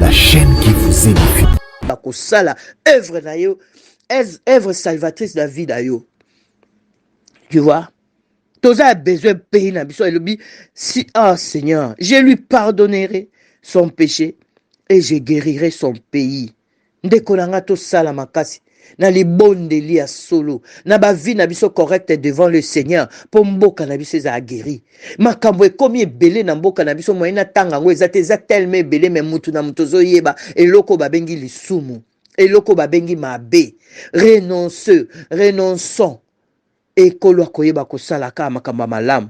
la chaîne qui vous édifie. Bakosala œuvre na yo, œuvre salvatrice de la vie na yo. Tu vois? Tous a besoin de payer na biso elobi si Seigneur, je lui pardonnerai son péché et je guérirai son pays. Ndeko nanga to sala makasi na libondeli ya solo na ba vie na biso correcte devant le Seigneur pour mboka na biso za guéri. Makambo ekomi ebele na mboka na biso moyena tanga ngo eza tellement ebele mais mutu na mutu zo yeba eloko babengi lisumu, eloko babengi mabe. Renonçons ekolo akoyeba kosala ka makambo malamu.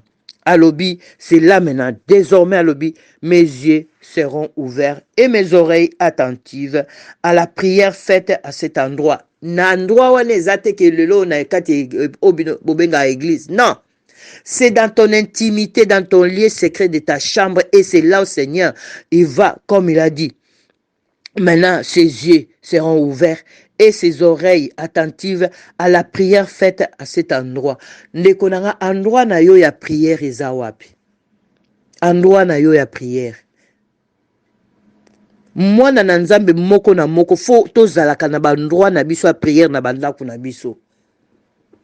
Alobi, c'est là maintenant, désormais alobi, mes yeux seront ouverts et mes oreilles attentives à la prière faite à cet endroit. Na endroit wana ezate ke lelo na ekati bobenga église. Non. C'est dans ton intimité, dans ton lieu secret de ta chambre et c'est là au Seigneur, il va, comme il a dit. Maintenant, ses yeux seront ouverts et ses oreilles attentives à la prière faite à cet endroit. Ndekonanga endroit na yo ya prière eza wapi? Endroit na yo ya prière. Mwana na nzambe moko na moko fo tozalaka na bandroit na biso ya prière na bandako na biso.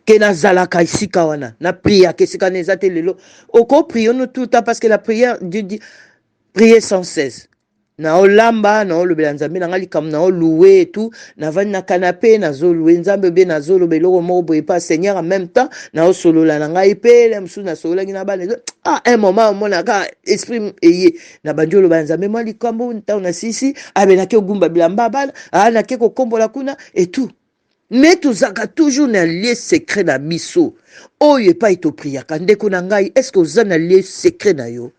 Ke na zalaka isika wana na prière ke sika neza te lelo. Oko prions nous tout le temps parce que la prière dit prier sans cesse. Na olamba na olobela nzambe na ngali kam na oluwe et tout na vani na canapé na zoluwe nzambe be na zolobe loko mo boye pas Seigneur en même temps na osolola na ngai pe le msu na solola ngina ba un moment mona ka esprit eye na banjolo ba nzambe mo likambo nta na sisi abe na ke gumba bilamba bana na ke ko kombola kuna et tout. Mais tozaka toujours na lieu secret na biso oyo pa ito priaka ndeko na ngai est-ce que oza na lieu secret na yo?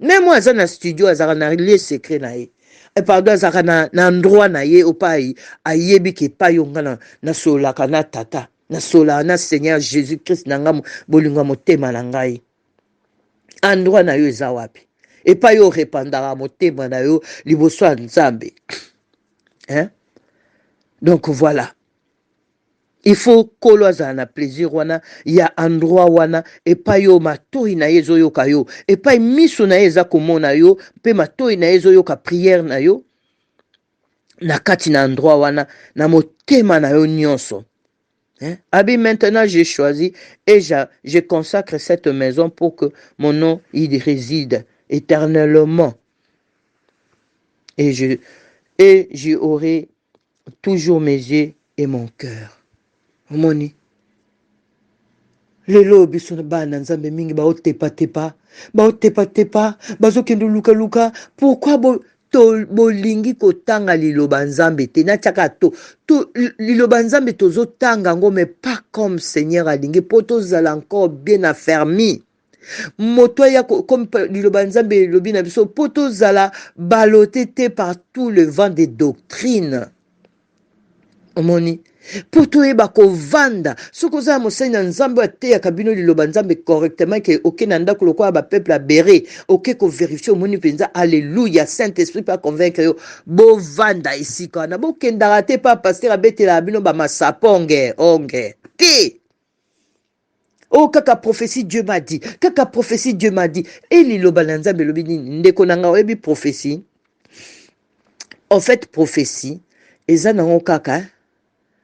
Même moi, dans le studio, azaka na lieu secret na ye. Et pardon, azaka na endroit na ye ou pas ayebi ke pa yonga na sola kana tata. Na sola na Seigneur Jésus-Christ na nga bolinga motema na ngai. Endroit na yo eza wapi? Et pas yo répandara motema na yo liboso ya Nzambe. Hein? Donc voilà. Il faut kolo azala na plaisir wana ya endroit wana et pas yo matoi na yezo yo kayo et pas miso na yeza komona yo pe matoi na yezo yo ka prière na yo na kati na endroit wana na motema na yo nyonso. Hein? Abi maintenant j'ai choisi et je consacre cette maison pour que mon nom y réside éternellement et j'y aurai toujours mes yeux et mon cœur. Moni lelo biso na bana nzambe mingi ba otepa bazokende luka pourquoi bolingi kotanga liloba nzambe te na tiaka to liloba nzambe tozotanga ngo mais pas comme Seigneur alingi po tozala encore bien affermi moto ya comme liloba nzambe lobi na biso po tozala baloté te par tout le vent des doctrines. Moni Poto eba ko vanda soko za moseni na nzambe ate ya kabino liloba nzambe correctement ke oke na ndako lokwa ba peuple a béré oke ko vérifier moni penza alléluia Saint-Esprit pa convaincre yo bo vanda ici kana bo kendara te pa pasteur abete la bino ba masaponge onge ti oh kaka prophétie Dieu m'a dit et liloba na nzambe lobi ndeko nanga oyebi prophétie en fait prophétie eza nango kaka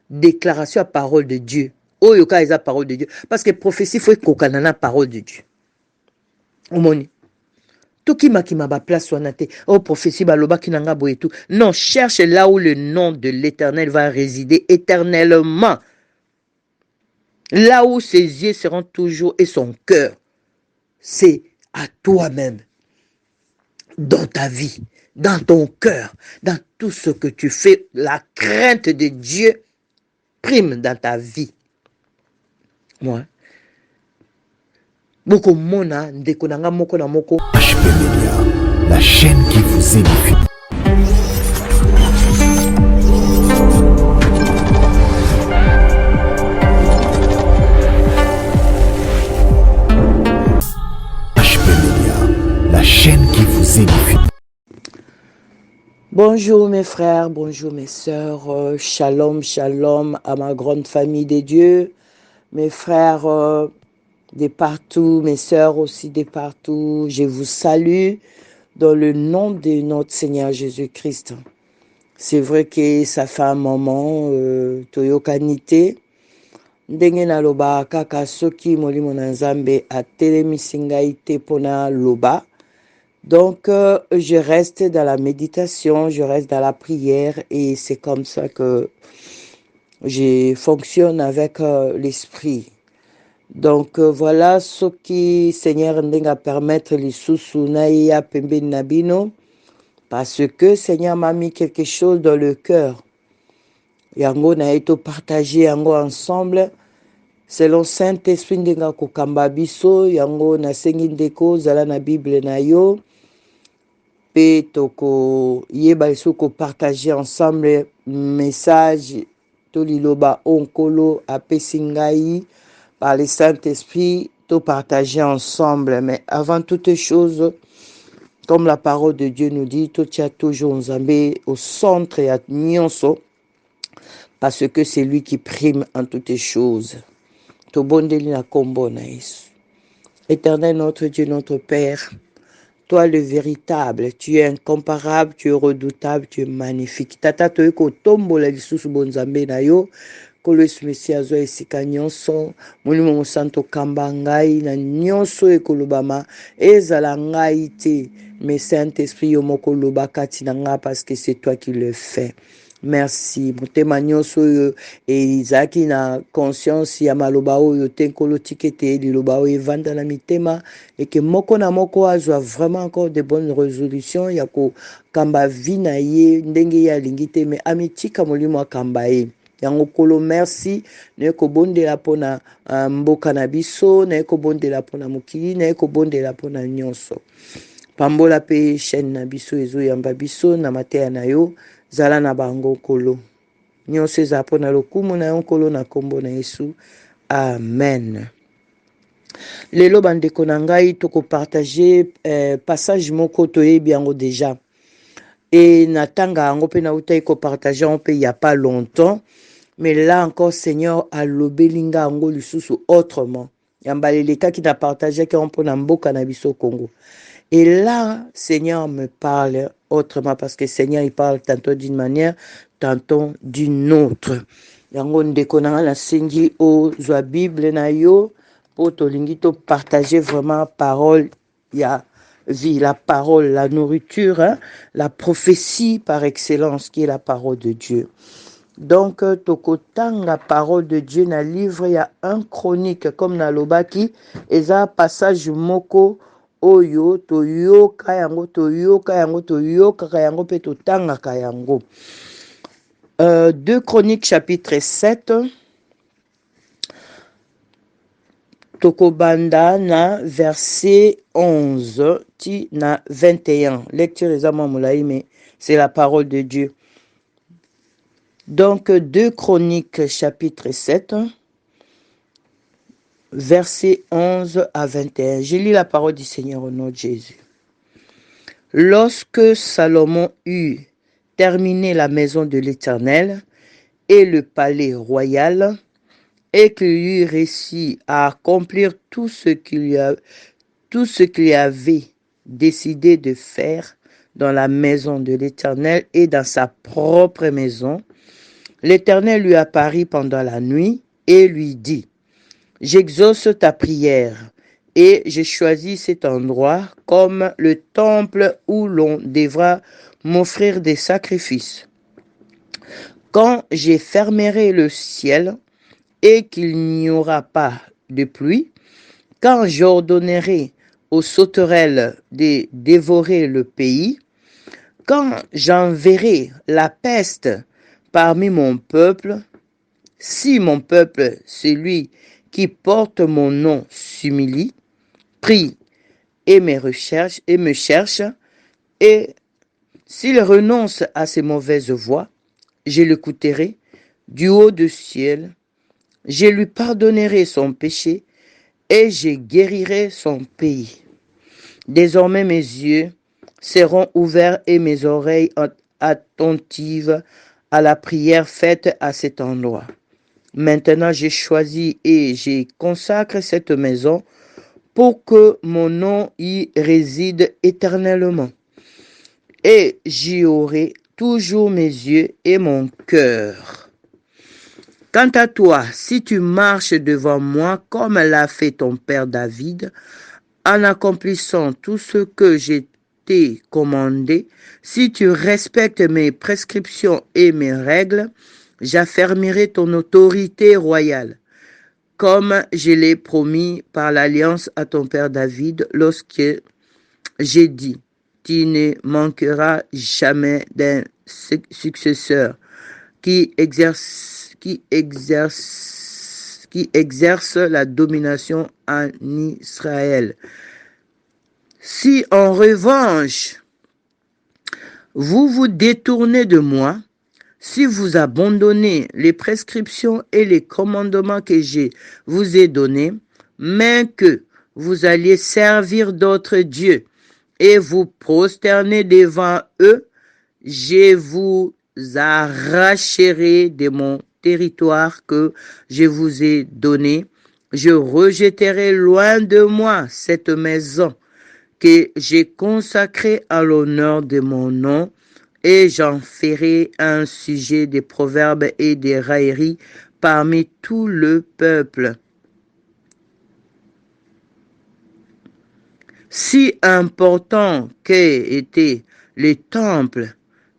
déclaration à parole de Dieu. Oyoka est la parole de Dieu. Parce que prophétie, il faut qu'on ait la parole de Dieu. Omoni. Tout qui m'a ba place soinate. Oh, prophétie, baloba ki nanga bo et tout. Non, cherche là où le nom de l'Éternel va résider éternellement. Là où ses yeux seront toujours et son cœur. C'est à toi-même. Dans ta vie. Dans ton cœur. Dans tout ce que tu fais. La crainte de Dieu prime dans ta vie. Moi. Boko mona ndeko nanga moko na moko. HP Media, la chaîne qui vous édifie. HP Media, la chaîne qui vous édifie. Bonjour mes frères, bonjour mes sœurs, shalom, shalom à ma grande famille de Dieu, mes frères de partout, mes sœurs aussi de partout, je vous salue dans le nom de notre Seigneur Jésus-Christ. C'est vrai que ça fait un moment, toyokanite, ndenge naloba kaka soki molimo na nzambe atelemisi ngai te mpona loba. Donc, je reste dans la méditation, je reste dans la prière et c'est comme ça que je fonctionne avec l'esprit. Donc, voilà ce qui, Seigneur, ndenga permettre les sous naïa pembe nabino, parce que Seigneur m'a mis quelque chose dans le cœur. Yango na eto partager yango ensemble. Selon Saint-Esprit ndenga kokamba biso, yango na sengi ndeko zala na Bible na yo. Pe toko yeba iso ko partager ensemble message to liloba onkolo apesi ngai par le Saint-Esprit, to partager ensemble. Mais avant toute chose, comme la parole de Dieu nous dit, to tia toujours nzambe au centre ya nyonso, parce que c'est lui qui prime en toutes choses. To bondeli na kombo na Yesu. Éternel notre Dieu, notre Père, toi le véritable, tu es incomparable, tu es redoutable, tu es magnifique. Tata toyeko tombola lisusu bonzambe na yo, kolo Yesu Mesia azwa esika nyonso, molimo mosanto kamba ngai na nyonso ekolobama, ezala ngai te, mais Saint-Esprit yo moko loba kati na nga parce que c'est toi qui le fais. Merci. Motema nyonso oyo ezalaki na conscience ya maloba oyo te nkolo tikete liloba oyo evanda na mitema eke moko na moko azwa vraiment encore de bonnes résolutions ya kokamba vi na ye ndenge ye alingi te me amitika molimo akamba ye. Yango kolo merci naye kobondela mpona mboka na biso, naye kobondela mpona mokili, naye kobondela mpona nyonso. Pambola pe chaîne na biso ezoyamba biso na mateya na yo, zala na bango kolo. Nyonso eza mpona lokumu na yo nkolo na kombo na Yesu. Amen. Lelo bandeko na ngai tokopartage passage moko toyebi yango déjà. Et natanga yango pe nautai kopartage yango pe il y a pas longtemps. Mais là encore, Seigneur a lobelinga yango lisusu autrement. Yambaleleka qui n'a partagé qui on peut mboka na biso Congo. Et là, Seigneur me parle autrement parce que Seigneur, il parle tantôt d'une manière, tantôt d'une autre. Yango ndeko na la sengi o zwa Bible na yo, po to lingi to partager vraiment parole, ya vie, la parole, la nourriture, hein, la prophétie par excellence qui est la parole de Dieu. Donc, tokotang la parole de Dieu na livre, il y a un chronique comme na lobaki, et ça passage moko oyo toyoka yango pe totangaka yango. 2 Chroniques chapitre 7 tokobanda na verset 11 ti na 21. Lecture ezama moulaï, mais c'est la parole de Dieu. Donc 2 Chroniques chapitre 7 verset 11 à 21. Je lis la parole du Seigneur au nom de Jésus. Lorsque Salomon eut terminé la maison de l'Éternel et le palais royal, et qu'il eut réussi à accomplir tout ce qu'il avait décidé de faire dans la maison de l'Éternel et dans sa propre maison, l'Éternel lui apparut pendant la nuit et lui dit, « J'exauce ta prière et j'ai choisi cet endroit comme le temple où l'on devra m'offrir des sacrifices. Quand j'ai fermerai le ciel et qu'il n'y aura pas de pluie, quand j'ordonnerai aux sauterelles de dévorer le pays, quand j'enverrai la peste parmi mon peuple, si mon peuple, celui qui porte mon nom, s'humilie, prie et me cherche, et s'il renonce à ses mauvaises voies, je l'écouterai du haut du ciel, je lui pardonnerai son péché et je guérirai son pays. Désormais mes yeux seront ouverts et mes oreilles attentives à la prière faite à cet endroit. Maintenant j'ai choisi et j'ai consacré cette maison pour que mon nom y réside éternellement. et j'y aurai toujours mes yeux et mon cœur. Quant à toi, si tu marches devant moi comme l'a fait ton père David, en accomplissant tout ce que j'ai t'ai commandé, si tu respectes mes prescriptions et mes règles, j'affermirai ton autorité royale, comme je l'ai promis par l'alliance à ton père David lorsque j'ai dit, tu ne manqueras jamais d'un successeur qui exerce la domination en Israël. Si en revanche, vous vous détournez de moi, si vous abandonnez les prescriptions et les commandements que je vous ai donnés, mais que vous alliez servir d'autres dieux et vous prosterner devant eux, je vous arracherai de mon territoire que je vous ai donné. Je rejetterai loin de moi cette maison que j'ai consacrée à l'honneur de mon nom, et j'en ferai un sujet des proverbes et des railleries parmi tout le peuple. Si important qu'ait été le temple,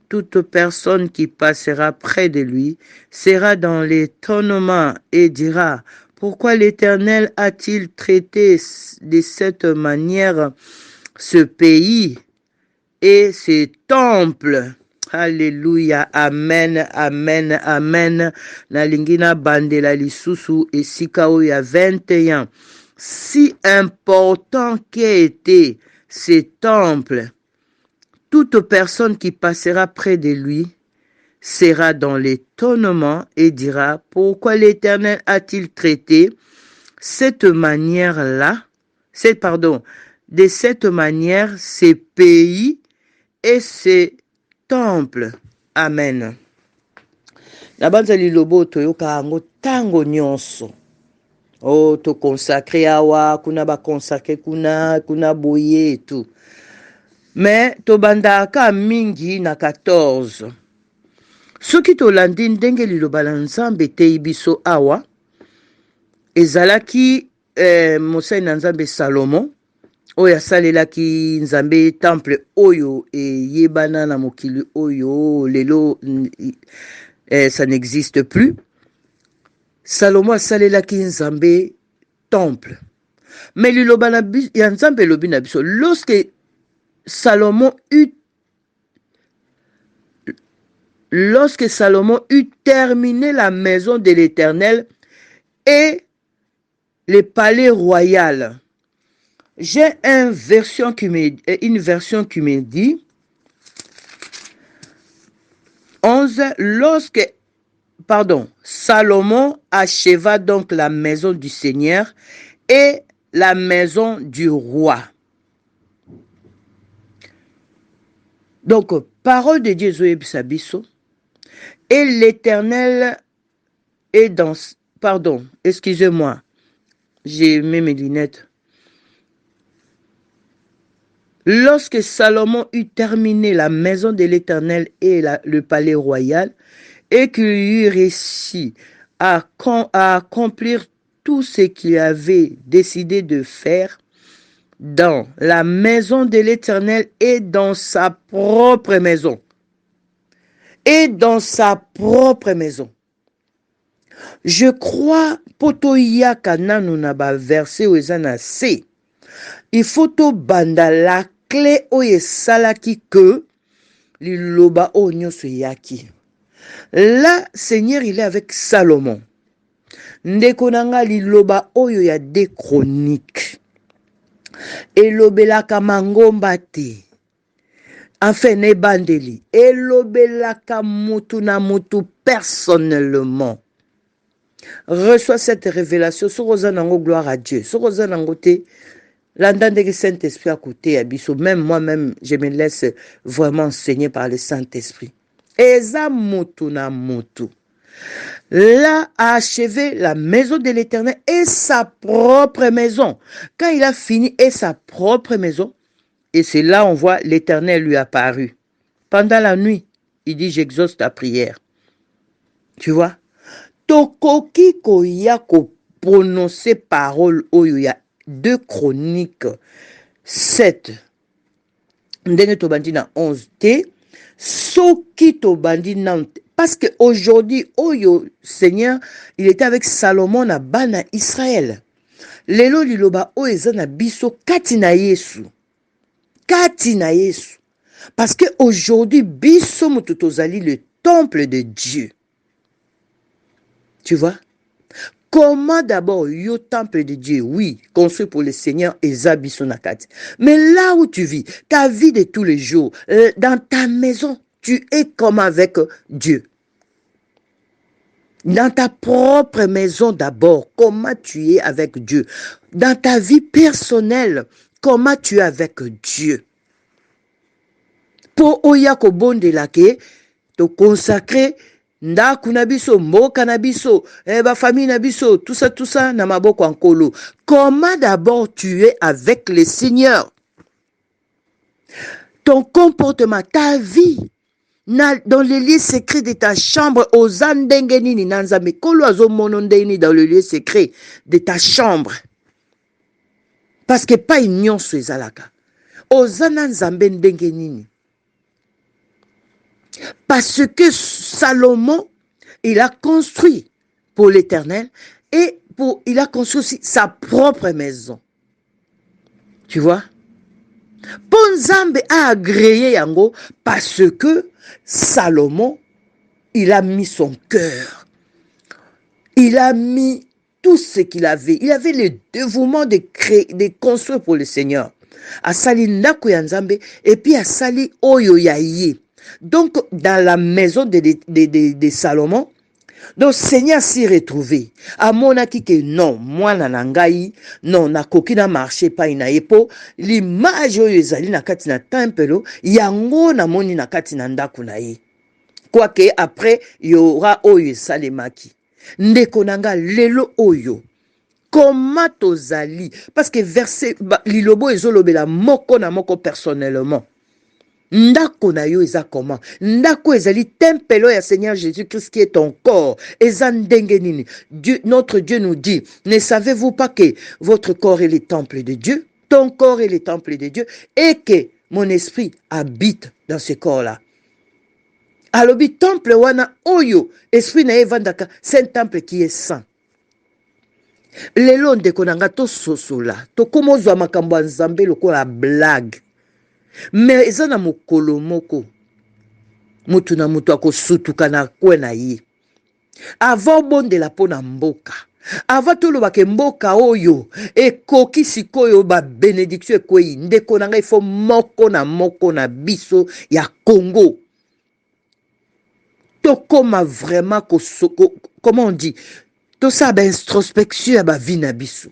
toute personne qui passera près de lui sera dans l'étonnement et dira, pourquoi l'Éternel a-t-il traité de cette manière ce pays et ces temples? Alléluia, amen, amen, amen. Nalingina bandela lisusu esika oya 21. Si important qu'ait été ces temples, toute personne qui passera près de lui sera dans l'étonnement et dira, pourquoi l'Éternel a-t-il traité cette manière-là, de cette manière, ces pays et ces temples? Amen. Nabanza lilobo toyoka ango tango nyonso. Oh, to consacré awa, kuna ba consacré kuna boye et tout. Mais tobandaka mingi na 14. Soki tolandi ndenge liloba la Nzambe tei biso awa, ezalaki mosali na Nzambe Salomo, oyo asalelaki Nzambe temple oyo eyebana na mokili oyo lelo ça n'existe plus. Salomo asalelaki Nzambe temple. Mais liloba ya Nzambe lobi na biso, lorsque Salomon eut terminé la maison de l'Éternel et le palais royal. J'ai une version qui me dit 11. Salomon acheva donc la maison du Seigneur et la maison du roi. Donc, parole de Dieu Zoé Bisabiso, et l'Éternel est dans... Pardon, excusez-moi, j'ai mis mes lunettes. Lorsque Salomon eut terminé la maison de l'Éternel et le palais royal, et qu'il eut réussi à accomplir tout ce qu'il avait décidé de faire, dans la maison de l'Éternel et dans sa propre maison. Et dans sa propre maison. Je crois, potoya kananu na ba verset oezana C. Il faut to banda la clé oye salaki que liloba onyo yaki. Là, Seigneur, il est avec Salomon. Ndekonanga liloba oyo ya des chroniques. Elobelaka mangomba te. Enfin, ne bandeli. Elobelaka mutu na mutu personnellement. Reçois cette révélation. Sorozanango, gloire à Dieu. Sorozanango te. L'entendez Saint-Esprit à côté. Même moi-même, je me laisse vraiment enseigner par le Saint-Esprit. Eza mutu na mutu. Là a achevé la maison de l'Éternel et sa propre maison. Quand il a fini et sa propre maison, et c'est là on voit l'Éternel lui apparu. Pendant la nuit, il dit, j'exauce ta prière. Tu vois? Tokoki koya ko prononcer parole oyo ya 2 Chroniques 7. Ndenge tobandi na 11 te. Soki tobandi na parce que aujourd'hui oyo Seigneur, il était avec Salomon na bana Israël. Lelo liloba oyo eza na biso kati na Yesu. Kati na Yesu. Parce que aujourd'hui biso mutu tozali le temple de Dieu. Tu vois? Comment d'abord, yo temple de Dieu, oui, construit pour le Seigneur, Ezabi Sonakati. Mais là où tu vis, ta vie de tous les jours, dans ta maison, tu es comme avec Dieu. Dans ta propre maison d'abord, comment tu es avec Dieu. Dans ta vie personnelle, comment tu es avec Dieu. Pour oyako bonde lake, te consacrer ndaku na biso, mboka na biso, ba famille na biso, tout ça, na maboko ankolo. Comment d'abord tu es avec le Seigneur? Ton comportement, ta vie, dans les lieux secrets de ta chambre, aux andengenini, nanzame, kolo azo monondeni dans le lieu secret de ta chambre. Parce que pas union sur ezalaka. Aux ananzambe ndengenini. Parce que Salomon, il a construit pour l'Éternel et il a construit aussi sa propre maison. Tu vois? Ponzambe a agréé yango parce que Salomon, il a mis son cœur. Il a mis tout ce qu'il avait. Il avait le dévouement de construire pour le Seigneur. Asali ndako ya Nzambe et puis asali oyo ya ye. Donc, dans la maison de Salomon, donc Seigneur s'y retrouvé. A monaki que non, moi nanangai, non, na koki na marché pa ina epo, l'image oyo ezali na kati na temple, yango na moni na kati na ndako na ye. Quoique après, il y aura oyo salemaki. Ndeko nanga lelo oyo. Comment tozali? Parce que verset, lilobo ezolobela moko na moko personnellement. Ndako na yo eza comment? Ndako ezali tempelo ya Seigneur Jésus-Christ qui est ton corps. Eza ndenge nini? Dieu, notre Dieu nous dit, ne savez-vous pas que votre corps est le temple de Dieu? Ton corps est le temple de Dieu et que mon esprit habite dans ce corps-là. Alobi temple wana oyo, esprit na evandaka, c'est un temple qui est saint. Lelo ndeko nanga to sosola, to komozwa makambo ya Nzambe lokola blague. Mais eza na mokolo moko mutu na mutu akosutuka na kwe na ye avant bondela mpo na mboka avant tolobaka mboka oyo ekoki sikoyo ba bénédiction ekwei ndeko na ngai fo moko na biso ya Congo tokoma vraiment comment on dit tosala ba introspection ya ba vie na biso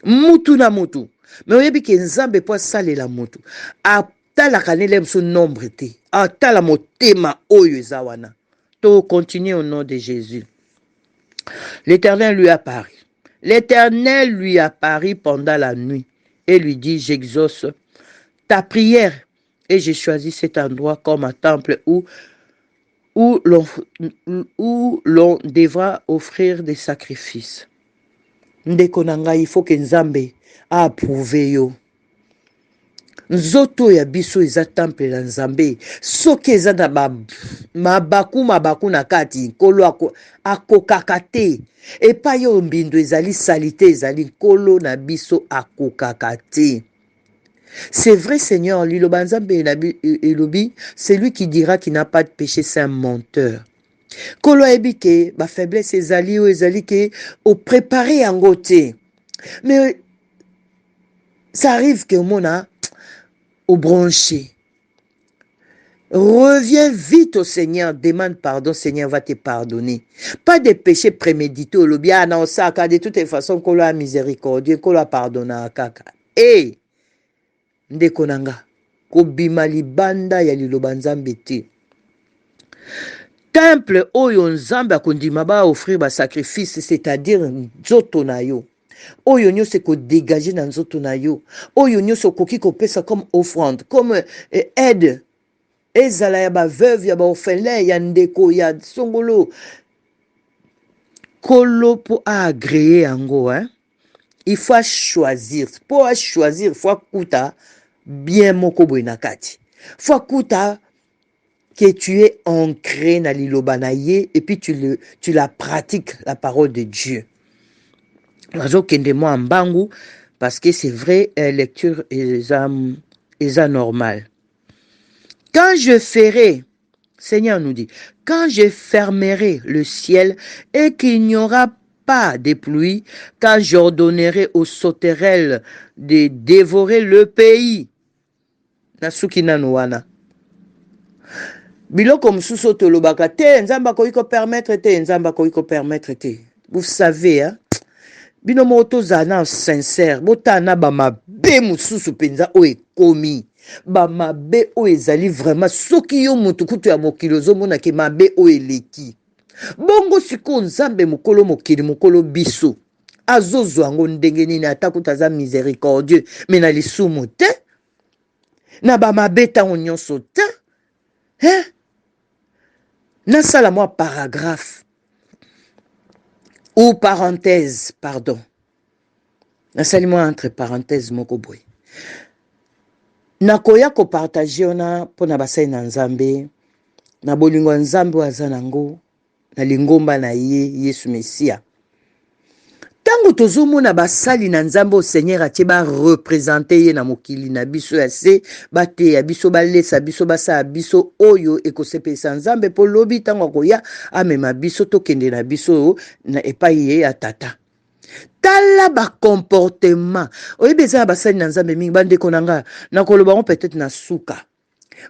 mutu na mutu. Mais oyebi ke Nzambe po salela mutu atalaka nele mso nombre te atala motema oyo eza wana. To continue au nom de Jésus. L'Éternel lui apparut. L'Éternel lui apparut pendant la nuit et lui dit, j'exauce ta prière et j'ai choisi cet endroit comme un temple où l'on devra offrir des sacrifices. Ndeko nanga, il faut que Nzambe a approuvé yo. Nzoto ya biso eza temple la Nzambe. Soki eza na mabaku na kati, nkolo akokaka te. Epa yo mbindo ezali salite ezali nkolo na biso akokaka te. C'est vrai Seigneur, liloba Nzambe elobi, c'est lui qui dira qu'il n'a pas de péché, c'est un menteur. Kolo ebi ke ba faiblesse ezali o ezali ke o préparer yango te. Mais ça arrive que mon a au branché. Reviens vite au Seigneur, demande pardon, Seigneur va te pardonner. Pas de péché prémédité au lobby, ah non, ça, de toutes les façons, qu'on a miséricordieux, qu'on a pardonné à kaka. Eh, ndekonanga, ko bimali banda ya liloba Nzambe te. Temple oyo Nzambe akondima ba offrir ba sacrifice, c'est-à-dire nzoto na yo. Oyo nyonso ko dégager na nzoto na yo. Oyo nyonso koki ko pesa comme offrande, comme aide ezala ya baveuve ya baorphelin ya ndeko ya songolo kolo po agréer yango hein? Il faut choisir po choisir il faut kuta bien moko boye na kati faut kuta que tu es ancré na liloba na ye et puis tu la pratiques la parole de Dieu. Nazokende mo ambangu parce que c'est vrai lecture est normal. Quand je ferai, Seigneur nous dit, quand je fermerai le ciel et qu'il n'y aura pas de pluie, quand j'ordonnerai aux sauterelles de dévorer le pays. Nasuki nanuana. Biloko msuso tolobaka te, nzamba koiko permettre te, nzamba koiko permettre te. Vous savez, hein? Bino moto zana sincère, botana ba mabe mususu penza o ekomi. Ba mabe o ezali vraiment soki yo mutu kutu ya mokili ozomona ke mabe o eleki. Bongo siko nzambe mokolo mokili mokolo biso. Azozo yango ndenge nini atakuta za miséricordieux, mais na lisumu te. Na ba mabe tango nyonso te. Hein? Nasala moi paragraphe ou parenthèse, pardon. Nasali moi entre parenthèses moko boy. Nakoya ko partager ona pona basai na nzambe na bolingo nzambe waza nango na lingomba na ye Yesu Mesia. Tango tozomona basali na nzambe o Seigneur atie ba représenter ye na mokili na biso ya se bate ya biso balesa biso basa biso oyo ekosepesa nzambe po lobi tango koya amema biso tokende na biso na epai ye ya tata. Tala ba comportement oyebeza basali na nzambe mingi bandeko nanga na koloba peut-être na suka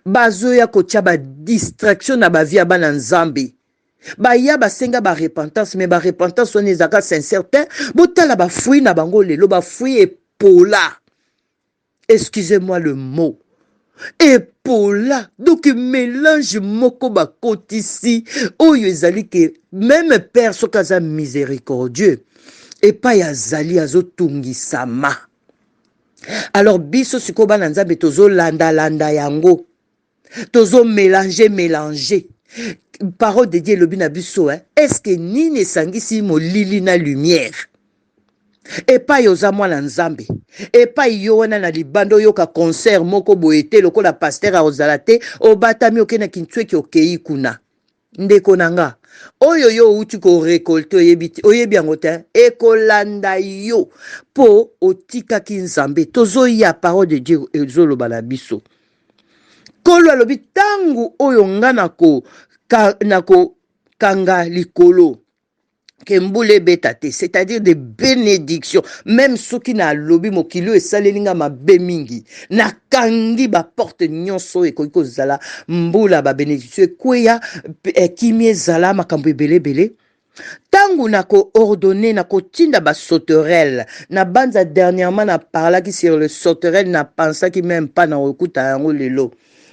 bazo ya kotia ba distraction na ba via bana nzambe ba ya basenga ba repentance mais ba repentance on ezaka sincère te botala ba fruit na bango lelo ba fruit epola, excusez-moi le mot epola donc mélange moko ba kotisi oyo ezali ke même père sokaza miséricordieux et pas ya zali azotungisama. Alors biso siko bana nzambe tozo landa yango tozo mélanger parole de Dieu lobi na biso hein? Est-ce que nini sangisi molili na lumière et pas yoza mwana nzambe et pas yo wana na libando yoka concert moko boete lokola pasteur a ozalate obatami okena kintsweki okei kuna ndeko nanga oyo yo uti ko récolter oyebi yango te ekolanda yo po otikaki nzambe tozo ya parole de Dieu ezoloba na biso kolo alobi tangu oyo nga nako kanga likolo kembule betate, c'est-à-dire des bénédictions. Même ceux qui na lobi mokilo et salelinga ma bemingi. Na kangi ba porte nyonso e koiko zala mbula ba bénédiction kweya kimie zala makambo bele. Tangu nako ordonné nako tinda ba sauterelle. Na banza dernièrement na parlaki sur le sauterelle na pensaki même pas na okuta yango lelo.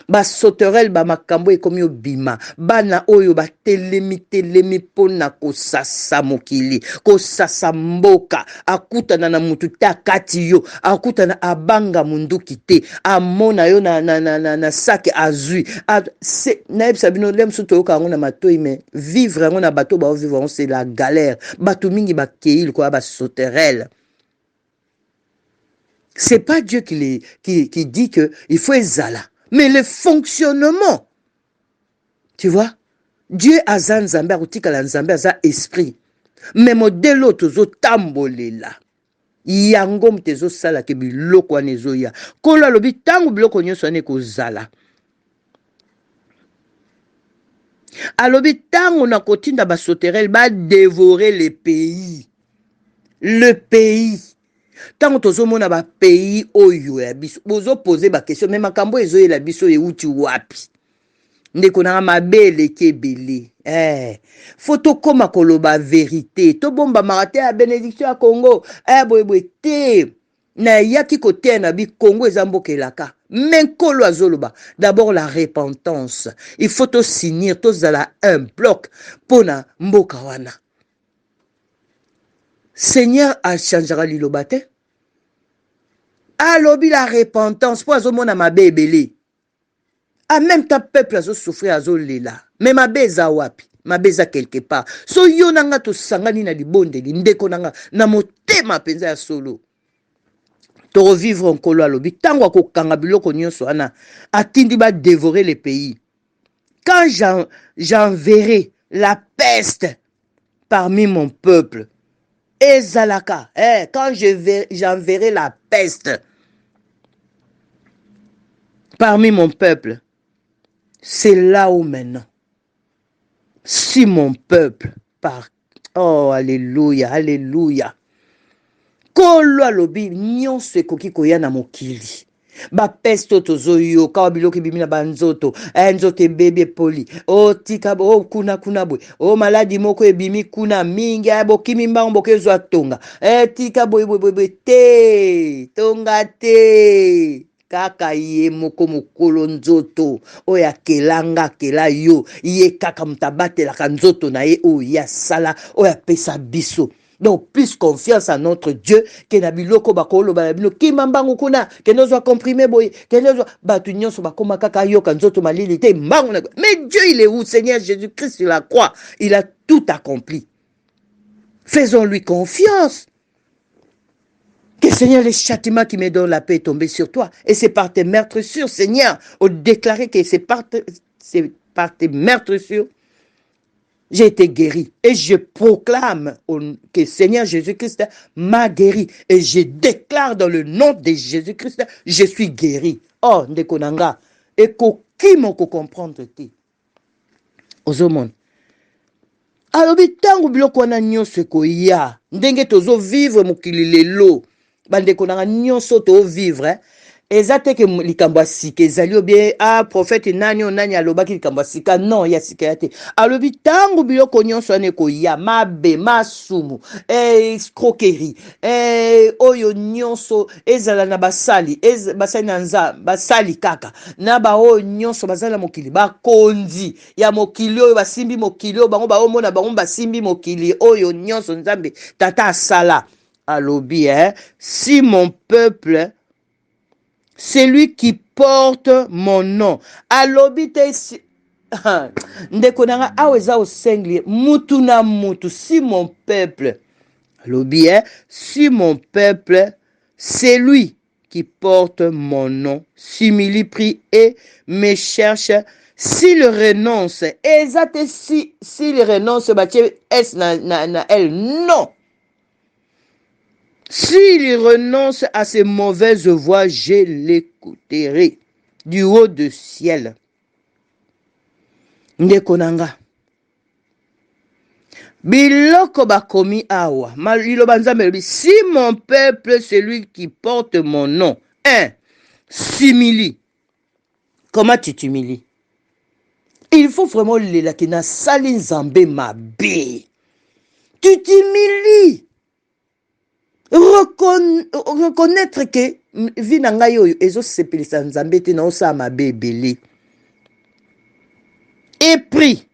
Ba sauterelle ba makambo ekomi obima bana oyo ba telemi pona ko sasa mokili ko sasa mboka akutana na mutu ta kati yo akutana abanga munduki te amona yo na sake azui c'est na sabino lem soto yo kango na matoi mais vivre ngo na bateau ba vivre c'est la galère bato mingi ba keil ko ba sauterelle. C'est pas Dieu qui dit que il faut ezala. Mais le fonctionnement, tu vois, Dieu a zanzambe, a nzambe, a esprit. Mais modèle tozo tambolela. Yango mtezo sala ke biloko anezo ya. Kola lobi tangu biloko nyonso ne ko zala. Alobi tangu na kotinda ba sauterelle ba dévorer le pays. Le pays. Tant que nous avons un pays oyo ya biso bozo poser ba question mais makambo ezo la biso e uti wapi ndeko na mabele kebele photo koma koloba vérité to bomba marate ya bénédiction ya Congo boy te na yaki kote na bi Congo ezambokelaka menkolo azoloba d'abord la repentance il faut to signer to zala un bloc pona mboka wana. Seigneur a changé liloba te alobi la repentance po azomona mabe ebele En même temps, peuple a souffrir à lela. Mais ma beza wapi? Ma beza quelque part. So yo nanga to sangani na libonde, ndeko nanga, na motema penza ya solo. To revivre en kolo alobi. Tango ako kanga biloko nyonso ana. Atindi ba dévorer les pays. Quand j'enverrai la peste parmi mon peuple, Ezalaka, quand j'enverrai la peste parmi mon peuple, c'est là où maintenant, si mon peuple part, oh, alléluia, alléluia, kolo alobi, nyonso ekoki koya na mokili. Ba peste tozo yo kawa biloki bimina banzoto nzoto bébé poli o tika o kuna boy o maladi moko ebimi kuna mingi abo kimi mbango bokezo atonga tika boy te tonga te kaka ye moko mokolo nzoto oya kelanga kela yo ye kaka mutabatela ka nzoto na ye o ya sala oya pesa biso. Donc, plus confiance à notre Dieu que na biloko bakolo balabino ki mambango kuna que nous a comprimé boy que nous batunyon so bakoma kaka yo kanzoto malili te mbango na. Mais Dieu il est où? Seigneur Jésus-Christ sur la croix, il a tout accompli. Faisons-lui confiance. Que Seigneur, les châtiments qui me donnent la paix est tombé sur toi. Et c'est par tes meurtrissures, Seigneur, on déclaré que c'est par tes meurtrissures j'ai été guéri. Et je proclame que Seigneur Jésus-Christ m'a guéri. Et je déclare dans le nom de Jésus-Christ, je suis guéri. Oh, ndekonanga. Et qui m'ont comprendre te. Ozomon. Alors, bitango biloko wana nyonso koya. Ndenge tozo vivre mokili lelo. Bandekonanga nyonso to vivre. Ezate ke likambo sika ezali obie prophète nani onani alobaki likambo sika non ya sika yate alobi tango biloko nyonso ane ko ya mabe masumu escroquerie oyo nyonso ezala na basali basali na nza basali kaka na ba oyo nyonso bazala mokili bakonzi ya mokili oyo basimbi mokili oyo bango baomona bango basimbi mokili oyo nyonso nzambe tata asala alobi si mon peuple celui qui porte mon nom. Alobite ndekonanga aweza osengli mutu na mutu si mon peuple. Alobi si mon peuple celui qui porte mon nom s'humilie prie et me cherche s'il renonce exact s'il renonce batie s na elle non. S'il renonce à ses mauvaises voies, je l'écouterai du haut du ciel. Ndekonanga. Biloko bakomi awa. Malilo banzambe. Si mon peuple, celui qui porte mon nom, s'humilie. Comment tu t'humilies? Il faut vraiment la kina salin zambe mabe. Tu t'humilies. Reconnaître que vie na ngai oyo ezo sepelisa nzambe te na osa mabe ebele. Et prie.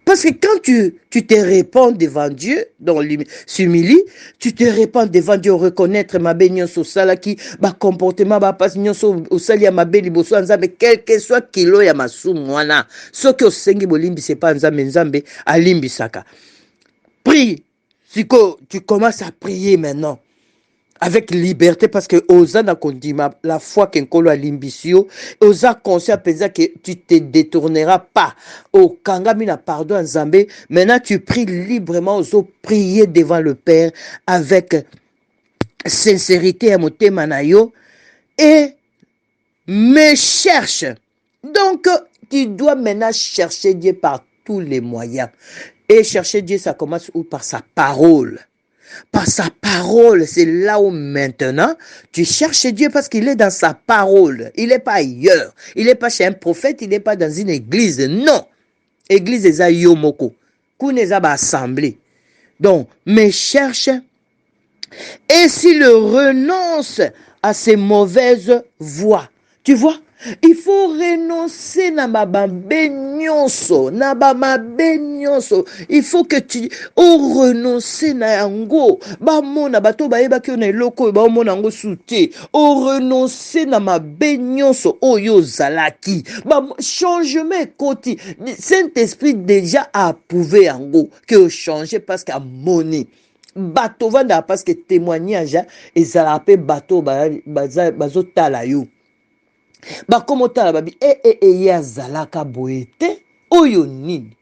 Parce que quand tu te répands devant Dieu, donc s'humilie, tu te répands devant Dieu, reconnaître ma nyonso sala ki ba comportement ba passe nyonso osali ya mabe liboso nzambe quel que soit kilo ya masumu wana. Soki osengi bolimbi c'est pas nzambe alimbisaka. Prie. Tu commences à prier maintenant avec liberté parce que Osana Kondima, la foi qu'Enkolo a l'imbisio, Osa conscient pensant que tu te détourneras pas. Au Kangamina pardon Nzambe, maintenant tu pries librement, Oso prier devant le Père avec sincérité à motema na yo et me cherche. Donc tu dois maintenant chercher Dieu par tous les moyens. Et chercher Dieu, ça commence où? Par sa parole. Par sa parole, c'est là où maintenant, tu cherches Dieu parce qu'il est dans sa parole. Il n'est pas ailleurs. Il n'est pas chez un prophète, il n'est pas dans une église. Non. Église est à Yomoko. Kouneza ba assemblée. Donc, mais cherche. Et s'il renonce à ses mauvaises voies, tu vois, il faut renoncer na mabambe nyonso, na ba mabe nyonso. Il faut que tu renoncer na yango. Ba mona bato ba yeba ki na eloko ba mona yango sute. Renoncer na mabe nyonso oyo zalaki. Ba changement koti. Saint-Esprit déjà a approuvé yango que changer parce qu'à moni. Bato vanda parce que témoignage ezala pe bato bazotala yo. Bakomo tala babi ya zalaka boete oyo nini.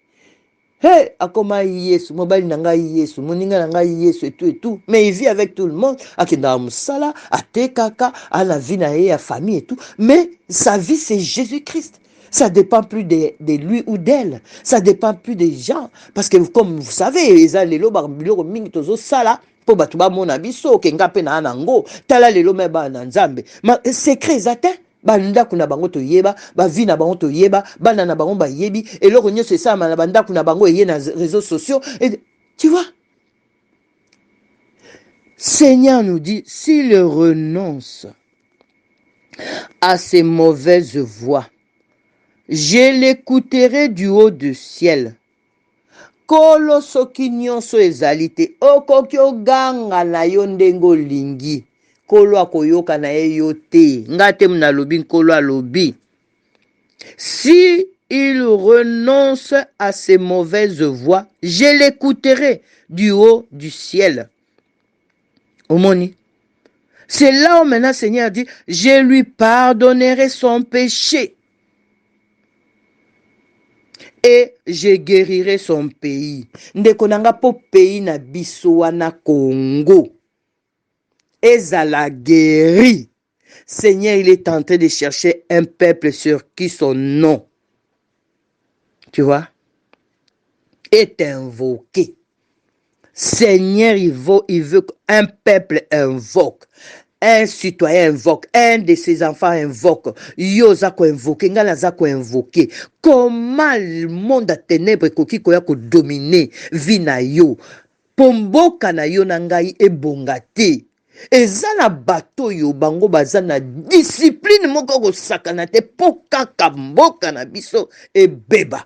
Hey, akoma Yesu, mobali nanga Yesu, moninga nanga Yesu et tout. Mais il vit avec tout le monde, akenda musala, atekaka, a la vie na ya famille et tout. Mais sa vie c'est Jésus-Christ. Ça dépend plus de lui ou d'elle. Ça dépend plus des gens. Parce que comme vous savez, lelo barbiloko mingi tozo sala po batu ba mona biso kenga pe na anango. Tala lelo me ba na nzambe. Ma secret zate bandako na bango to yeba, ba vie na bango to yeba, bana na bango ba yebi, eloko nyonso ça na bandako na bango eye na réseaux sociaux. Et tu vois? Seigneur nous dit, s'il renonce à ses mauvaises voies, je l'écouterai du haut du ciel. Kolo soki nyonso ezali te, okoki oganga na yo ndenge olingi. Kolo akoyoka na ye yo te. Nga te mna lobi nkolo alobi. Si il renonce à ses mauvaises voies, je l'écouterai du haut du ciel. Omoni. C'est là où maintenant Seigneur dit, je lui pardonnerai son péché. Et je guérirai son pays. Ndeko nanga po pays na biso wana Congo. Ezala guéri. Seigneur, il est en train de chercher un peuple sur qui son nom, tu vois, est invoqué. Seigneur, il veut qu'un peuple invoque. Un citoyen invoque, un de ses enfants invoque, yo zako invoqué, ngana zako invoqué. Comment le monde à ténèbres koki koya ko dominer vie na yo. Pomboka na yo na ngai ebongate. Eza na bato yo bango baza na discipline moko ko sakana te po kaka mboka na biso ebeba.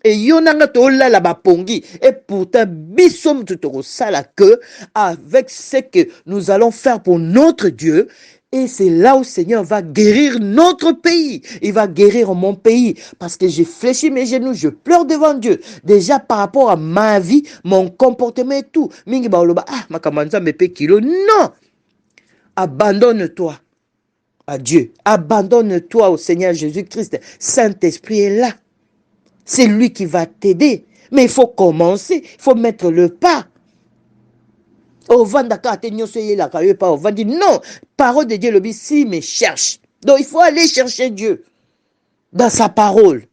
Et yonanga tola la bapongi. Et pourtant, bisom tout sala que avec ce que nous allons faire pour notre Dieu, et c'est là où le Seigneur va guérir notre pays. Il va guérir mon pays. Parce que j'ai fléchi mes genoux, je pleure devant Dieu. Déjà par rapport à ma vie, mon comportement et tout. Mingi baoloba, ma kamanza me pe kilo. Non! Abandonne-toi à Dieu. Abandonne-toi au Seigneur Jésus-Christ. Saint-Esprit est là. C'est lui qui va t'aider. Mais il faut commencer. Il faut mettre le pas. On va dire non. Parole de Dieu le dit, si, mais cherche. Donc il faut aller chercher Dieu dans sa parole.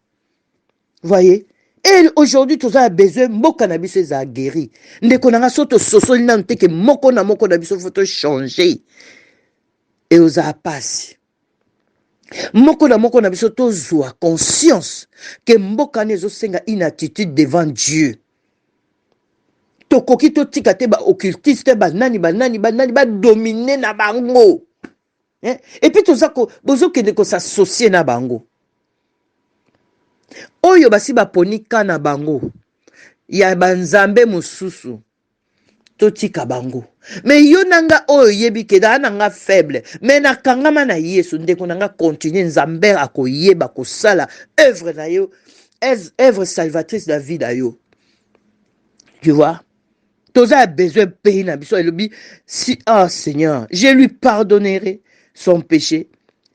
Voyez? Et aujourd'hui, tout ça a besoin, mon cannabis est guéri. Ne connaît pas soso nante que mon cannabis faut changer. Et aux a passé. Moko na biso tozwa conscience que mboka nezo senga une attitude devant Dieu. Tokoki to tika te ba occultiste ba nani ba dominer na bango. Et puis tozako bozo kende ko s'associer na bango. Oyo basi ba ponika na bango. Ya banzambe mususu. Totika bango. Mais yo nanga oyo yebi ke da nanga faible. Mais na kangama na Yesu ndeko nanga continue nzambe akoyeba kosala œuvre na yo, œuvre salvatrice de la vie da yo. Tu vois? Toza a besoin de payer na biso elobi si Seigneur, je lui pardonnerai son péché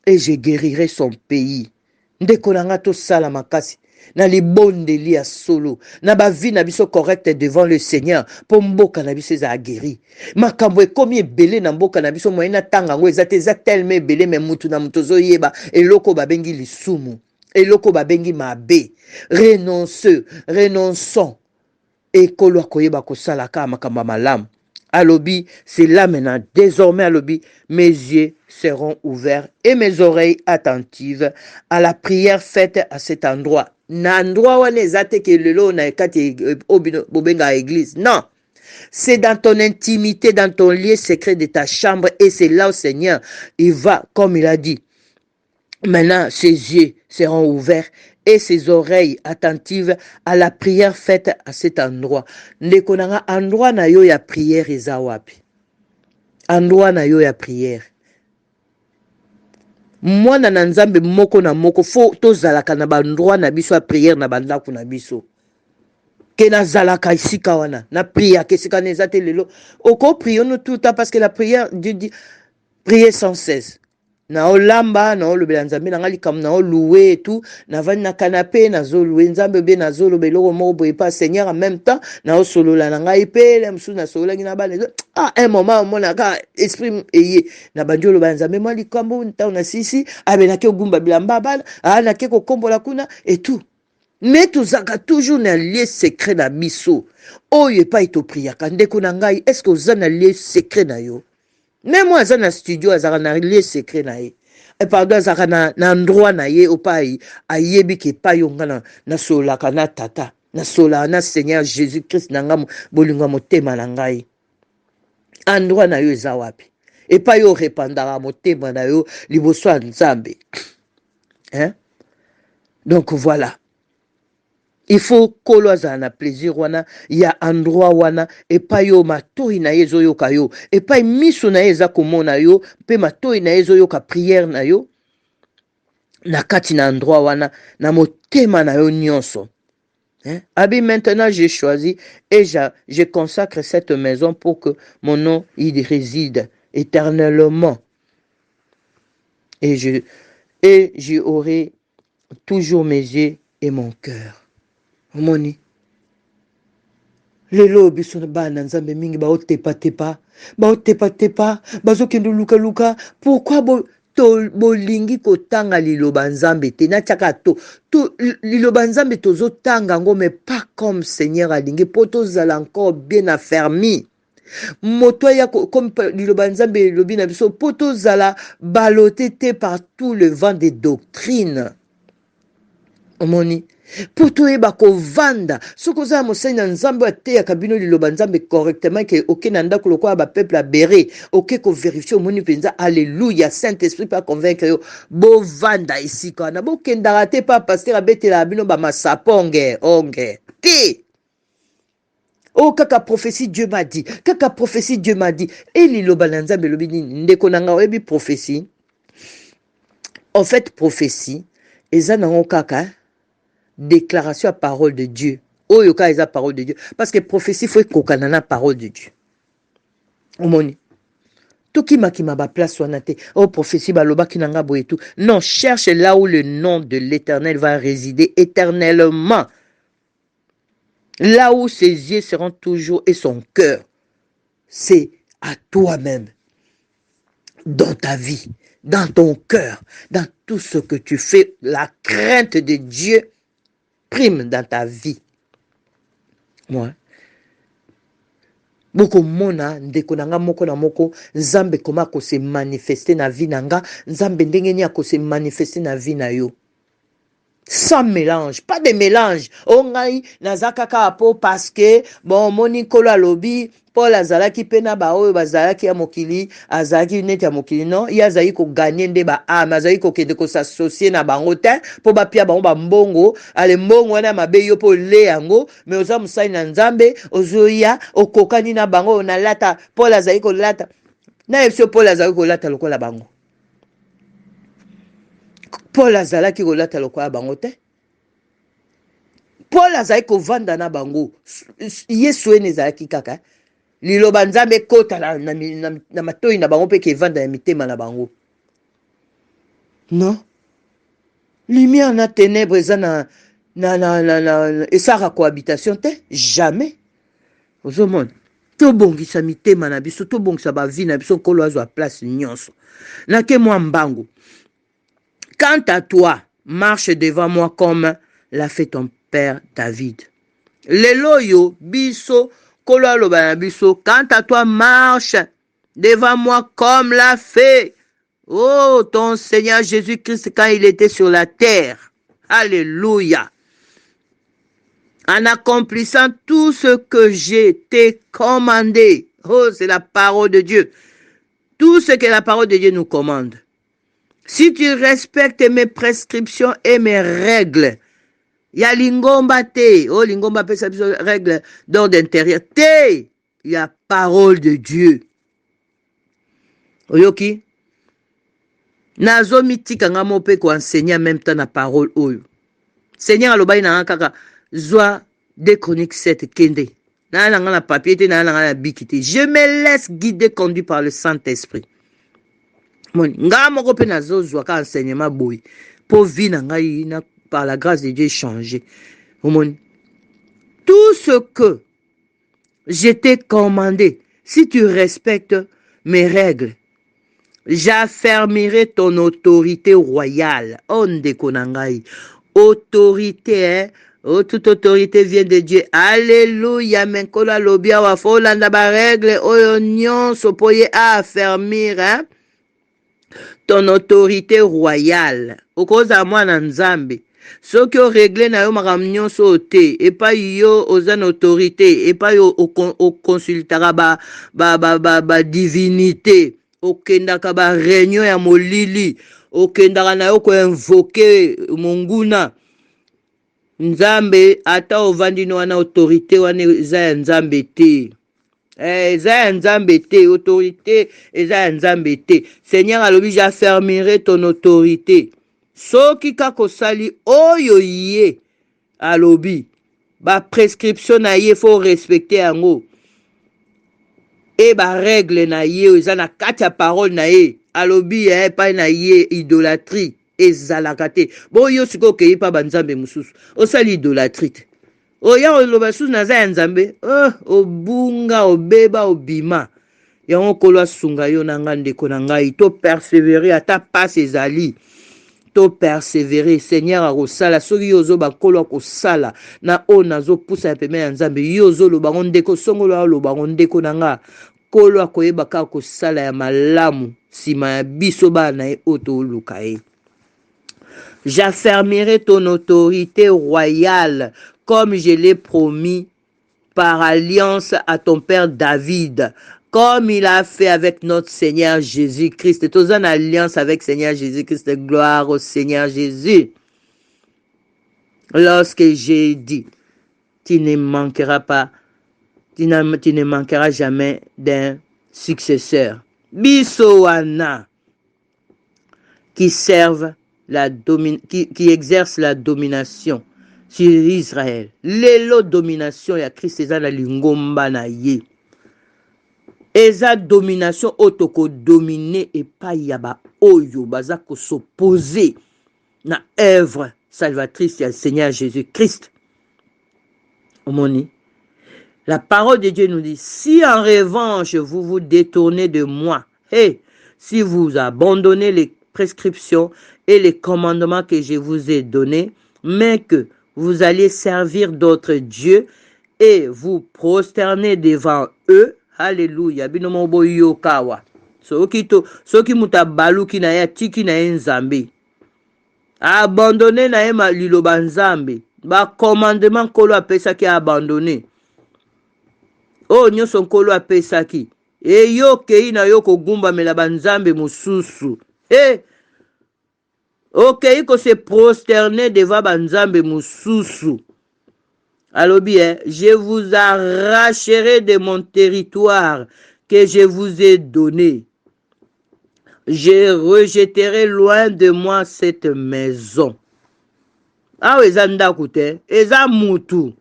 et je guérirai son pays. Ndeko nanga to sala makasi. Na les bonnes délits à solo, na ba vie na biso correcte devant le Seigneur, pour mboka na biso za guéri. Makambo e komi ebele na mboka na biso moyena tanga ngo ezate za tellement ebele me mutu na mutozo yeba eloko babengi lisumu, eloko babengi mabe. Renonçons. Et kolo koyeba ko sala ka makamba malam. Alobi, c'est là maintenant, désormais Alobi, mes yeux seront ouverts et mes oreilles attentives à la prière faite à cet endroit. N'endroit où nezate que le lo na kati bobenga église. Non. C'est dans ton intimité, dans ton lieu secret de ta chambre et c'est là où Seigneur, il va, comme il a dit. Maintenant, ses yeux seront ouverts et ses oreilles attentives à la prière faite à cet endroit. Ndeko nanga endroit na yo ya prière eza wapi? Endroit na yo ya prière. Mwana na nzambe moko na moko fo tozalaka na bandroit na biso ya prière na bandako na biso. Ke nazalaka isika wana na prière ke sika neza te lelo. Oko prier nous tout le temps parce que la prière dit prier sans cesse. Na olamba na olobela nzambe na ngali kam na louer et tout na vani na canapé na zo louer nzambe be na zo lobelo mo boye pas Seigneur en même temps na solola na ngai pe la msu na solola ngina ba un moment mona ka esprit eye na banjo loba nzambe moi likambo nta na sisi abe na ke gumba bilamba bana na ke ko kombola kuna et tout. Mais tozaka toujours na lieu secret na biso oyo pa ito priaka ndeko na ngai est-ce que oza na lieu secret na yo? Même moi, dans le studio, azaka na lieu secret na ye. Et pardon, azaka na endroit na ye ou pas ayebi ke pa yonga na sola kana tata. Na sola na Seigneur Jésus-Christ na nga bolinga motema na ngai. Endroit na yo eza wapi? Et pas yo répandara motema na yo liboso ya Nzambe. Hein? Donc voilà. Il faut kolo azala na plaisir wana ya endroit wana epa yo matoi na ye ezoyoka yo epa miso na ye eza komona yo mpe matoi na ye ezoyoka prière na yo na kati na endroit wana na motema na yo nyonso. Abi maintenant j'ai choisi et je consacre cette maison pour que mon nom y réside éternellement et j'y aurai toujours mes yeux et mon cœur. Moni lelo biso na bana nzambe mingi ba otepa bazokende luka pourquoi bolingi kotanga liloba nzambe te na tiaka to liloba nzambe tozotanga ngo mais pas comme Seigneur alingi po tozala encore bien affermi moto ya comme liloba nzambe lobi na biso po tozala baloté te par tout le vent des doctrines. Omoni poto eba kovanda soko za mosai na nzambe ate ya kabino liloba nzambe correctement ke oke na ndako lokwa ba peuple abere oke ko vérifier omoni penza alléluia Saint-Esprit pa convaincre yo bo vanda ici kana bo kendara te pa pasteur abetela bino ba masaponge onge ti oh kaka prophétie Dieu m'a dit et liloba na nzambe lobi ndeko nanga oyebi prophétie en fait prophétie eza nango kaka déclaration à parole de Dieu. Oyoka eza parole de Dieu. Parce que prophétie faut kokana na parole de Dieu. Omoni. Toki makima ba place wanate. Oh prophétie baloba kinanga bo et tout. Non, cherche là où le nom de l'Éternel va résider éternellement. Là où ses yeux seront toujours et son cœur. C'est à toi-même. Dans ta vie, dans ton cœur, dans tout ce que tu fais, la crainte de Dieu prime dans ta vie. Moi. Boko mona ndeko nanga moko na moko nzambe koma ko se manifester na vie nanga nzambe ndenge ni ko se manifester na vie na yo. Sans mélange, pas de mélange. Ongai nazaka ka po parce que bon moni kolo alobi Paul azalaki pena ba oyo bazalaki ya mokili azalaki neti ya mokili non ya azali ko gagner nde ba azali ko kende ko s'associer na bango te po ba pia bango ba mbongo ale mbongo na mabe yo po le yango mais oza musai na nzambe ozoya okokani na bango na lata Paul azali ko lata na efso Paul azali ko lata lokola bango Paul azalaki ko lata lokola bango te Paul azali ko vanda na bango Yesu ene ezalaki kaka liloba nzambe kota na matoi na bango pe ke vanda ya mitema na bango. Non. Lumière na ténèbres eza na esaka cohabitation te jamais. Ozomona. Tobongisa mitema na biso, tobongisa ba vie na biso kolo azwa place nyonso. Na ke mwa mbango. Quant à toi, marche devant moi comme l'a fait ton père David. Lelo yo biso quant à toi, marche devant moi comme l'a fait. Oh, ton Seigneur Jésus-Christ quand il était sur la terre. Alléluia. En accomplissant tout ce que j'ai t'ai commandé. Oh, c'est la parole de Dieu. Tout ce que la parole de Dieu nous commande. Si tu respectes mes prescriptions et mes règles, Ya lingomba te. Oh, lingomba pesa biso règle d'ordre intérieur. Te. Ya parole de Dieu. Oyoki. Nazo mitika nga mo pe ko enseigner en même temps na parole oyo. Seigneur alobai na kaka zwa 2 Chroniques 7 kende. Na na papier te na na bikite. Je me laisse guider conduit par le Saint-Esprit. Moni nga moko pe nazo zwa ka enseignement boy. Po vie na ngai na par la grâce de Dieu changer. Moni tout ce que je t'ai commandé, si tu respectes mes règles, j'affermirai ton autorité royale. Ondeko na ngai. Autorité, hein? Oh, toute autorité vient de Dieu. Alléluia. Menkola lobia wa folanda ba règle. Oyo nyonso poye affermir, hein? Ton autorité royale. Okoza mwana nzambe. Soki o regle na yo makambo nyonso te. Epai yo oza na autorité. Epai yo o consultera ba divinité. Okendaka ba réunion ya molili. Okendaka na yo ko invoke monguna. Nzambe ata ovandi no wana autorité wana eza ya nzambe te. Eza ya nzambe te. Autorité eza ya nzambe te. Seigneur alobi j'affermirai ton autorité. Soki kako sali oyo ye alobi. Ba prescription na ye faut respecter yango. Et ba règle na ye eza na kati ya parole na ye. Alobi pa na ye idolâtrie ezalaka te. Bo yo siko okei pa banzambe mususu. Osali idolâtrie te. Oya oloba susu naza ya nzambe. Obunga obeba obima. Yango kolo asunga yo na nga ndeko na ngai. To persévérer ata passe ezali. To persévérer. Seigneur akosala. Soki yo zo bakolo akosala. Na o nazo pusa ya peme ya nzambe. Yo zo lo bango ndeko. Songolo lo bango ndeko na nga. Kolo akoyeba ka akosala ya malamu. Sima ya biso bana ye oto oluka ye. J'affermirai ton autorité royale comme je l'ai promis par alliance à ton père David, comme il a fait avec notre Seigneur Jésus-Christ. Tu as une alliance avec Seigneur Jésus-Christ. Gloire au Seigneur Jésus. Lorsque j'ai dit, tu ne manqueras pas, tu ne manqueras jamais d'un successeur. Bisoana qui exerce la domination sur Israël. Lelo domination ya Christ eza na lingomba na ye. Eza domination otoko dominer epai ya ba oyo baza ko s'opposer na œuvre salvatrice ya Seigneur Jésus-Christ. Omoni. La parole de Dieu nous dit, si en revanche vous vous détournez de moi, si vous abandonnez les prescriptions et les commandements que je vous ai donnés, mais que vous allez servir d'autres dieux et vous prosterner devant eux, alléluia, binomo boyo kawa. Soki mutabaluki na ya tiki na nzambe. Abandonner na ema liloba nzambe. Ba commandement kolo apesaki abandonner. Oh nyonso nkolo apesaki. E yo kei na yo kogumba mela banzambe mususu. Okei ko se prosterner devant banzambe mususu. Alobi, je vous arracherai de mon territoire que je vous ai donné. Je rejetterai loin de moi cette maison. Ah oui, eza kute, eza mutu.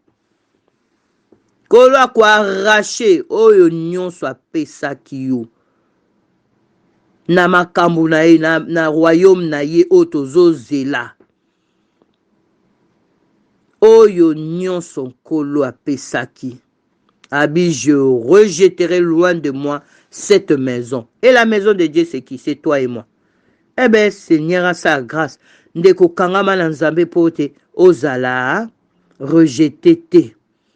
Kolo kwa arracher oyo nyonso apesaki yo. Na makambu na ye, na royaume na ye otozo zela. Oyo nyonso kolo apesaki. Abi, je rejetterai loin de moi cette maison. Et la maison de Dieu, c'est qui? C'est toi et moi. Eh bien, Seigneur, à sa grâce, ndeko kangama na nzambe pote, ozala, rejeté te.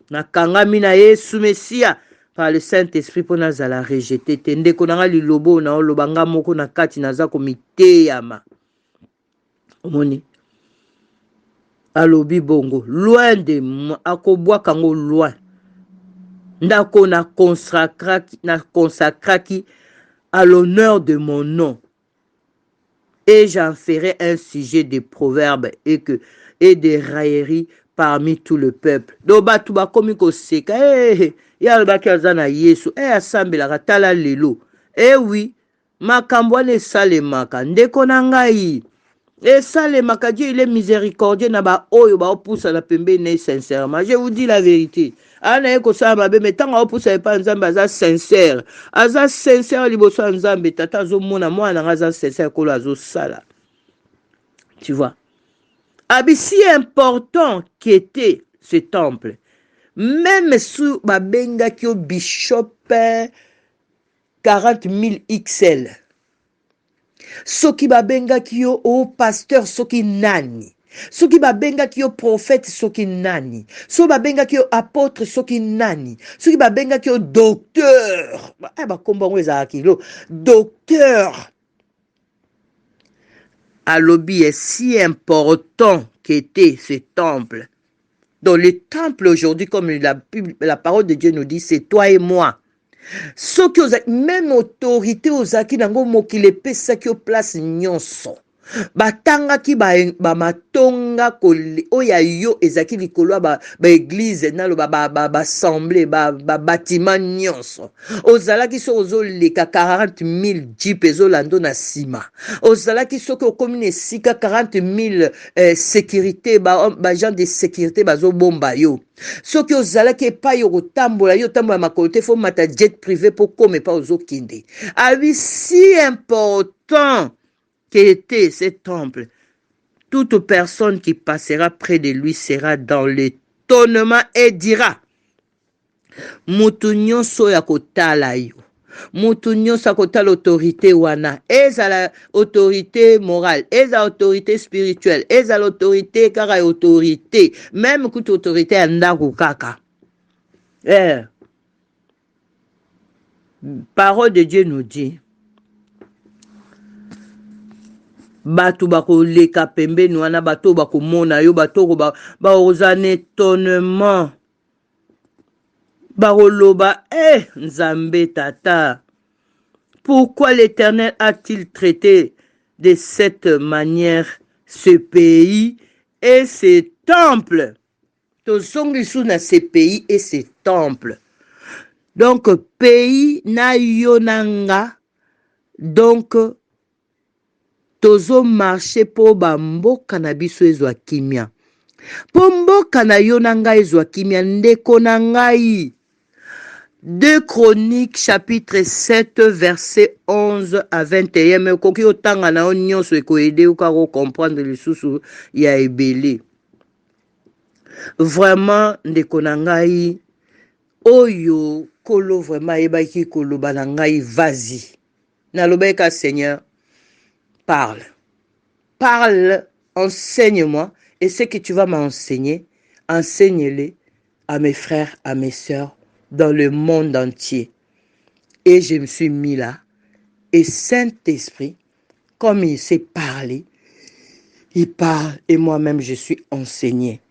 Na kangami na Yesu Messia, par le Saint-Esprit, pour nazala rejeté te. Ndeko nanga li lobo na olobanga moko na kati naza komite yama. Omoni. Alobi bongo, loin de moi, akobwa kango loin. Ndako na consacraki à l'honneur de mon nom. Et j'en ferai un sujet de proverbes et de railleries parmi tout le peuple. Do batu bakomi koseka. Ya baki azana Yesu. Asambelaka tala lelo. Oui, makambo wana esalemaka. Ndeko na ngai. Esalemaka, Dieu il est miséricordieux na ba oyo ba opusa na pembeni sincèrement. Je vous dis la vérité. Ana eko sa mabe mais tant opusa pa nzambe aza sincère. Aza sincère liboso nzambe tata zo mona mwana aza sincère kolo azo sala. Tu vois? Abi si important qu'était ce temple. Même sous babenga ki o bishop 40 000 XL. Soki babenga ki yo o pasteur soki nani. Soki babenga ki yo prophète soki nani. Soki babenga ki yo apôtre soki nani. Soki babenga ki yo docteur. Bakomba ngweza akilo. Docteur. Alobi est si important qu'était ce temple. Donc le temple aujourd'hui, comme la parole de Dieu nous dit, c'est toi et moi. Ce que même autorité aux aki nango mokile pesa ki place nyonso. Batanga ki ba matonga kole oya yo ezaki likolo ba église na lo ba assemblée ba bâtiment nyonso. Ozala ki so ozo leka 40 000 jeep ezolando na sima. Ozala ki so ko commune sika 40 000 sécurité ba gens de sécurité bazo bomba yo. Soki ozalaki epai okotambola yo tambola makolo fo mata jet privé pour comme pas aux okinde. Avis si important qu'était ce temple. Toute personne qui passera près de lui sera dans l'étonnement et dira mutu nyonso ya kotala yo. Mutu nyonso akotala autorité wana. Eza la autorité morale, eza autorité spirituelle, eza l'autorité kaka autorité, même toute autorité andako kaka. Parole de Dieu nous dit batu bako leka pembeni wana bato bako mona yo bato ba ozana étonnement. Baroloba, Nzambe tata, pourquoi l'Éternel a-t-il traité de cette manière ce pays et ces temples? Tozongisu na ce pays et ces temples. Donc, pays na yonanga, donc, tozo marché po bamboka na biso ezwa kimia. Po mboka na yonanga ezwa kimia ndeko na ngai. 2 Chroniques chapitre 7 verset 11 à 21. Mais koki otanga na nyonso ekoede ukako comprendre lisusu ya ebele. Vraiment ndeko na ngai oyo kolo vraiment ebaki koloba na ngai vas-y. Na lobeka Seigneur parle. Parle, enseigne-moi et ce que tu vas m'enseigner, enseigne-le à mes frères, à mes sœurs dans le monde entier. Et je me suis mis là. Et Saint-Esprit, comme il sait parler, il parle et moi-même je suis enseigné.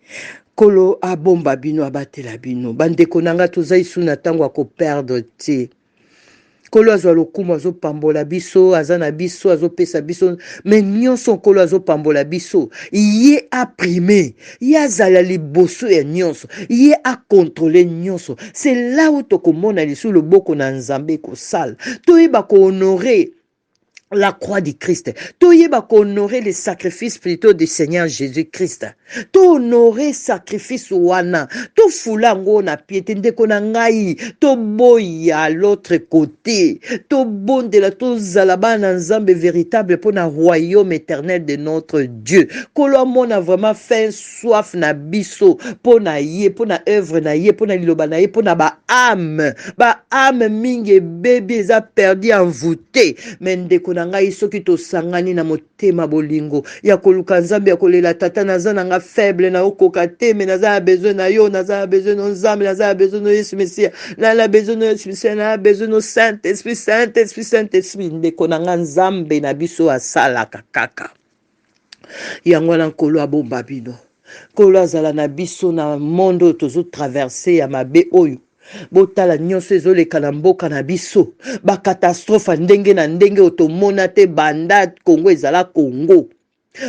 Kolo abomba bino abatela bino. Bandeko nanga tozai suna tango ako perdre te. Kolo azo lokumu azo pambola biso, azana biso, azo pesa biso, mais nyonso kolo azo pambola biso. Yé a primé, yé azala liboso ya nyonso, yé a contrôler nyonso. C'est là où tokomona lisu le boko na nzambe ko sal. Toyeba ko honorer la croix du Christ. Toyeba ko honorer les sacrifices plutôt du Seigneur Jésus-Christ. To honorer sacrifice wana. To fulango na piété ndeko na ngai. To boya à l'autre côté. To bondela to zalaba na nzambe véritable pour na royaume éternel de notre Dieu. Kolo mona vraiment fait soif na biso pour na yé, pour na œuvre na yé, pour na liloba na yé, pour na ba âme mingi bébé za perdu envoûté. Mais ndeko na ngai soki to sangani na motema bolingo ya koluka nzambe ya kolela tata naza nanga faible na okoka te mais naza besoin na yo, naza besoin no nzambe, naza besoin no Yesu Messia, na besoin no Yesu Messia, na besoin no Saint-Esprit ndeko na nzambe na biso asala kaka yango na nkolo abomba bino kolo azala na biso na mondo tozo traverser ya mabe oyo botala nyonso ezoleka na mboka na biso ba catastrophe ndenge na ndenge otomona te banda Congo ezala Congo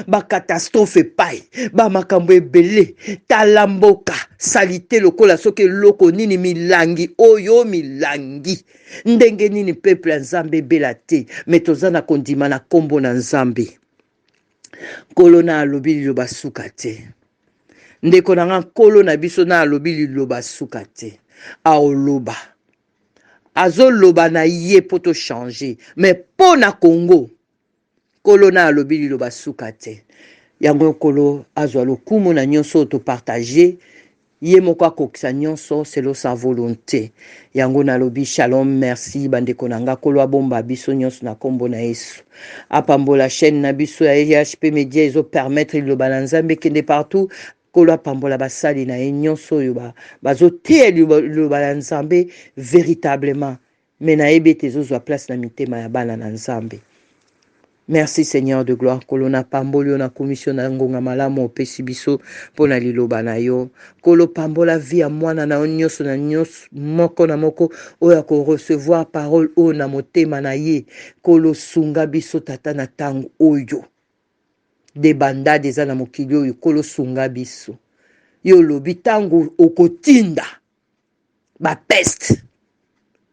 ba catastrophe epai ba makambo ebele tala mboka salite lokola soki eloko nini milangi oyo milangi ndenge nini peuple ya nzambe ebela te me toza na kondima na nkombo na nzambe. Nkolo na alobi liloba suka te, ndeko na nga nkolo na biso na alobi liloba suka te, aoloba azoloba na ye po to changer, mais po na Congo nkolo na alobi liloba suka te. Yango nkolo azwa lokumu na nyonso to partager ye moko akokisa nyonso selo sa volonté. Yango nalobi shalom, merci bandeko na nga kolo abomba biso nyonso na kombo na Yesu. Apambola chaîne na biso ya EHP Media ezo permettre liloba na nzambe kende partout. Kolo apambola basali na ye nyonso oyo bazo te liloba na nzambe véritablement. Mena ebe tezozwa place na mitema ya bana na nzambe. Merci Seigneur de gloire. Kolona pambolio na commission na ngonga malamu opesi biso pona liloba na yo. Kolo pambola via mwana na onyoso na nyos moko na moko oya ko recevoir parole o na motema na ye. Kolo sunga biso tata na tango oyo. De banda deza na mokili oyo kolo sunga biso. Yo lobi tango okotinda ba peste.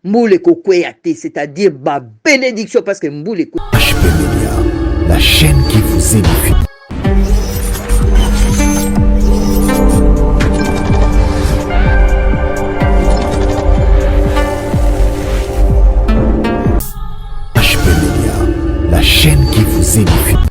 Mboule kokweya te, c'est-à-dire ba bénédiction parce que mboule HB Media, la chaîne qui vous édifie.